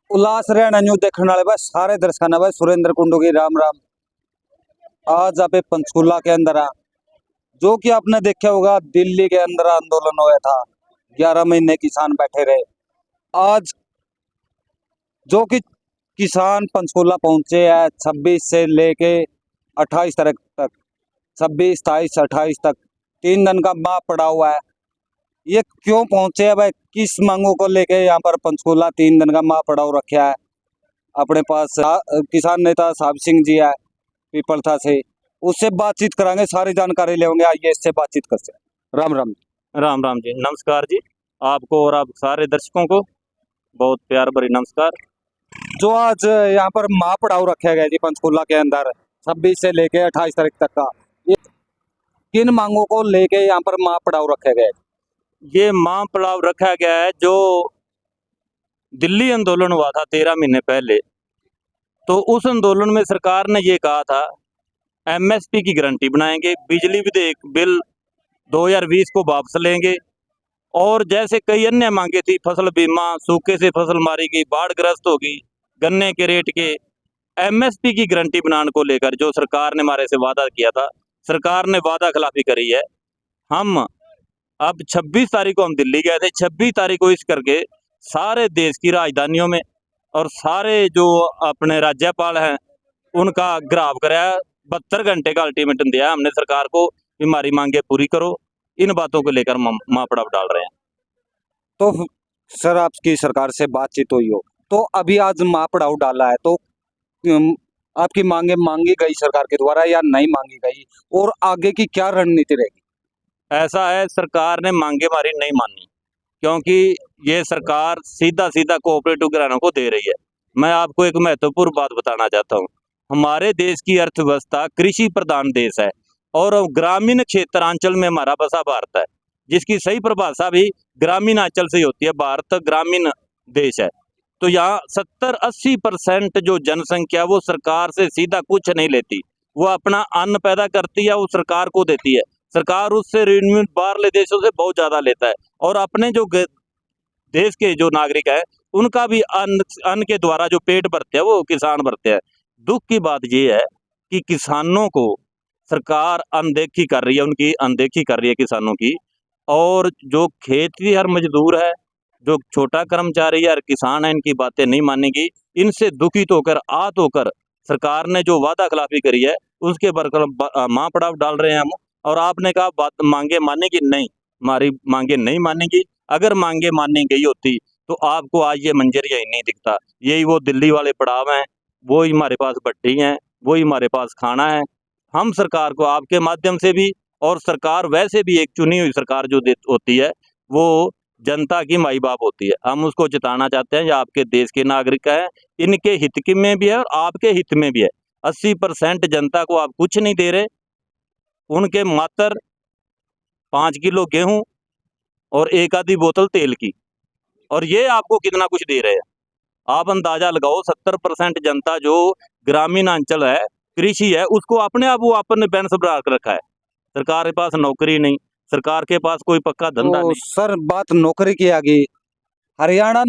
उल्लास Haryana news देखने वाले भाई सारे दर्शक ने भाई सुरेंद्र कुंडू की राम राम। आज आप पंचकूला के अंदर आ जो कि आपने देखा होगा, दिल्ली के अंदर आंदोलन हुआ था। 11 महीने किसान बैठे रहे। आज जो कि किसान पंचकूला पहुंचे हैं 26 से लेके 28 तारीख तक, 26, 27, 28 तक 3 दिन का माह पड़ा हुआ है। ये क्यों पहुंचे हैं भाई, किस मांगों को लेके यहाँ पर पंचकूला 3 दिन का माह पड़ा हो रखा है। अपने पास किसान नेता साहब सिंह जी है पीपलथा से, उससे बातचीत करांगे, सारी जानकारी लेंगे। आइए इससे बातचीत करते हैं। राम राम। राम राम जी, नमस्कार जी। आपको और आप सारे दर्शकों को बहुत प्यार भरी नमस्कार। जो आज यहाँ पर महापड़ाव रखा गया जी पंचकूला के अंदर 26 से लेके 28 तारीख तक का, ये किन मांगों को लेके यहाँ पर महापड़ाव रखा गया है? ये महापड़ाव रखा गया है जो दिल्ली आंदोलन हुआ था 13 महीने पहले। तो उस आंदोलन में सरकार ने ये कहा था एमएसपी की गारंटी बनाएंगे, बिजली विधेयक बिल 2020 को वापस लेंगे, और जैसे कई अन्य मांगे थी, फसल बीमा, सूखे से फसल मारी गई, बाढ़ ग्रस्त होगी, गन्ने के रेट के एमएसपी की गारंटी बनाने को लेकर जो सरकार ने हमारे से वादा किया था, सरकार ने वादा खिलाफी करी है। हम अब 26 तारीख को हम दिल्ली गए थे। 26 तारीख को इस करके सारे देश की राजधानियों में और सारे जो अपने राज्यपाल हैं उनका घेराव कराया। 72 घंटे का अल्टीमेटम दिया हमने सरकार को, हमारी मांगे पूरी करो। इन बातों को लेकर हम महापड़ाव डाल रहे हैं। तो सर, आपकी सरकार से बातचीत हुई हो तो अभी आज महापड़ाव डाला है, तो आपकी मांगे मांगी गई सरकार के द्वारा या नहीं मांगी गई, और आगे की क्या रणनीति रहेगी? ऐसा है, सरकार ने मांगे हमारी नहीं मानी, क्योंकि ये सरकार सीधा सीधा कोऑपरेटिव घरानों को दे रही है। मैं आपको एक महत्वपूर्ण बात बताना चाहता हूँ। हमारे देश की अर्थव्यवस्था कृषि प्रधान देश है, और ग्रामीण क्षेत्रांचल में हमारा बसा भारत है, जिसकी सही परिभाषा भी ग्रामीण अंचल से ही होती है। भारत ग्रामीण देश है। तो यहाँ 70-80% जो जनसंख्या वो सरकार से सीधा कुछ नहीं लेती, वो अपना अन्न पैदा करती है, वो सरकार को देती है। सरकार उससे ऋण बाहरले देशों से बहुत ज्यादा लेता है, और अपने जो देश के जो नागरिक है उनका भी अन्न के द्वारा जो पेट भरते हैं वो किसान भरते हैं। दुख की बात ये है कि किसानों को सरकार अनदेखी कर रही है, उनकी अनदेखी कर रही है किसानों की। और जो खेती हर मजदूर है, जो छोटा कर्मचारी है, हर किसान है, इनकी बातें नहीं मानेगी। इनसे दुखित होकर आहत होकर सरकार ने जो वादा खिलाफी करी है उसके बरकर महापड़ाव डाल रहे हैं हम। और आपने कहा बात मांगे मानेगी, नहीं, हमारी मांगे नहीं मानेगी। अगर मांगे मानी गई होती तो आपको आज ये मंजर यही नहीं दिखता। यही वो दिल्ली वाले पड़ाव हैं, वो ही हमारे पास भट्टी हैं, वो ही हमारे पास खाना है। हम सरकार को आपके माध्यम से भी, और सरकार वैसे भी एक चुनी हुई सरकार जो होती है वो जनता की माई बाप होती है, हम उसको जिताना चाहते हैं। ये आपके देश के नागरिक हैं, इनके हित की में भी है और आपके हित में भी है। 80% जनता को आप कुछ नहीं दे रहे, उनके मात्र 5 किलो गेहूं और एक आधी बोतल तेल की, और ये आपको कितना कुछ दे रहे हैं। आप अंदाजा लगाओ, 70% जनता जो ग्रामीण अंचल है, कृषि है, उसको अपने आप वो अपने बैन से बढ़ा कर रखा है। सरकार के पास नौकरी नहीं, सरकार के पास कोई पक्का धंधा तो नहीं। सर, बात नौकरी की आ गई। हरियाणा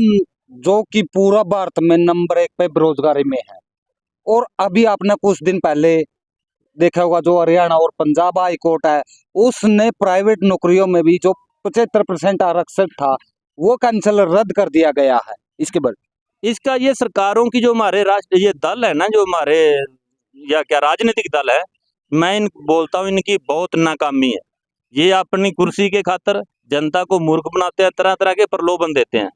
जो कि पूरा भारत में नंबर 1 पे बेरोजगारी में है, और अभी आपने कुछ दिन पहले देखा होगा, जो हरियाणा और पंजाब हाई कोर्ट है उसने प्राइवेट नौकरियों में भी जो 75% आरक्षण था वो कैंसिल, रद्द कर दिया गया है। इसके बाद इसका ये सरकारों की जो हमारे राष्ट्र ये दल है ना, जो हमारे या क्या राजनीतिक दल है, मैं इन बोलता हूँ इनकी बहुत नाकामी है। ये अपनी कुर्सी के खातिर जनता को मूर्ख बनाते हैं, तरह तरह के प्रलोभन देते हैं।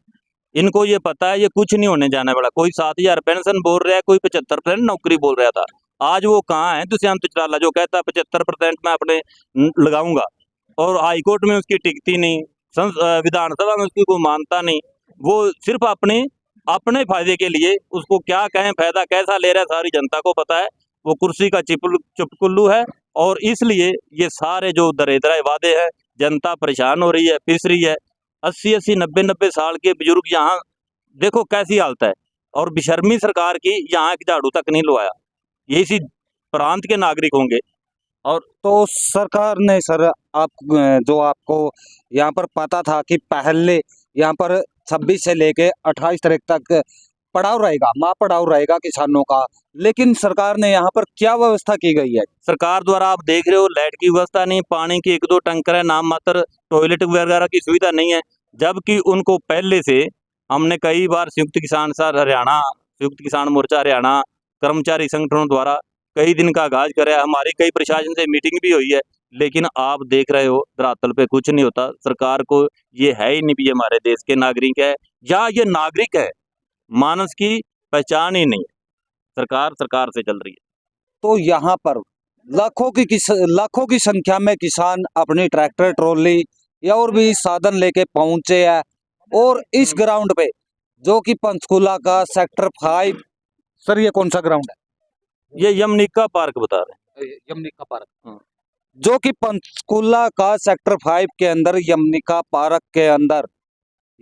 इनको ये पता है ये कुछ नहीं होने जाने वाला। कोई 7,000 पेंशन बोल रहा है, कोई 75% नौकरी बोल रहा था। आज वो कहाँ है दुष्यंत चौटाला, जो कहता है 75% मैं अपने लगाऊंगा, और हाईकोर्ट में उसकी टिकती नहीं, विधानसभा में उसकी कोई मानता नहीं। वो सिर्फ अपने अपने फायदे के लिए, उसको क्या कहें, फायदा कैसा ले रहा है सारी जनता को पता है। वो कुर्सी का चुपकुल्लू है, और इसलिए ये सारे जो दरेदरा वादे हैं, जनता परेशान हो रही है, पिस रही है। 80-80, 90-90 साल के बुजुर्ग यहाँ देखो कैसी हालत है, और बेशर्मी सरकार की, यहाँ एक झाड़ू तक नहीं लवाया। ये इसी प्रांत के नागरिक होंगे। और तो सरकार ने सर, आप जो आपको यहाँ पर पता था कि पहले यहाँ पर 26 से लेके 28 तारीख तक पड़ाव रहेगा, माँ पड़ाव रहेगा किसानों का, लेकिन सरकार ने यहाँ पर क्या व्यवस्था की गई है? सरकार द्वारा आप देख रहे हो लाइट की व्यवस्था नहीं, पानी की 1-2 टंकर है, नाम मात्र टॉयलेट वगैरह की सुविधा नहीं है। जबकि उनको पहले से हमने कई बार संयुक्त किसान मोर्चा हरियाणा, कर्मचारी संगठनों द्वारा कई दिन का आगाज करा है, हमारी कई प्रशासन से मीटिंग भी हुई है, लेकिन आप देख रहे हो धरातल पे कुछ नहीं होता। सरकार को ये है ही नहीं कि ये हमारे देश के नागरिक है या ये नागरिक है, मानस की पहचान ही नहीं है। सरकार सरकार से चल रही है। तो यहाँ पर लाखों की संख्या में किसान अपनी ट्रैक्टर ट्रॉली या और भी साधन लेके पहुंचे हैं, और इस ग्राउंड पे जो कि पंचकूला का सेक्टर 5, सर ये कौन सा ग्राउंड है? ये यमनिका पार्क बता रहे हैं। यमनिका पार्क, हाँ। जो कि पंचकूला का सेक्टर 5 के अंदर यमनिका पार्क के अंदर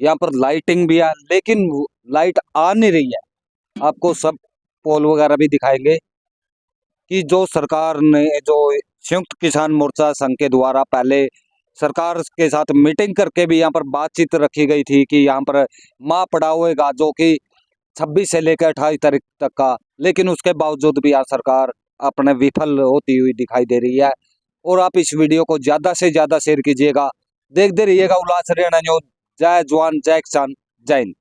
यहाँ पर लाइटिंग भी है, लेकिन लाइट आ नहीं रही है। आपको सब पोल वगैरह भी दिखाएंगे कि जो सरकार ने, जो संयुक्त किसान मोर्चा संघ के द्वारा पहले सरकार के साथ मीटिंग करके भी यहाँ पर बातचीत रखी गई थी कि यहाँ पर माँ पड़ाव होगा, जो कि 26 से लेकर 28 तारीख तक का, लेकिन उसके बावजूद भी यहाँ सरकार अपने विफल होती हुई दिखाई दे रही है। और आप इस वीडियो को ज्यादा से ज्यादा शेयर कीजिएगा, देखते रहिएगा उल्लास हरियाणा न्यूज। जय जवान जय किसान, जय हिंद।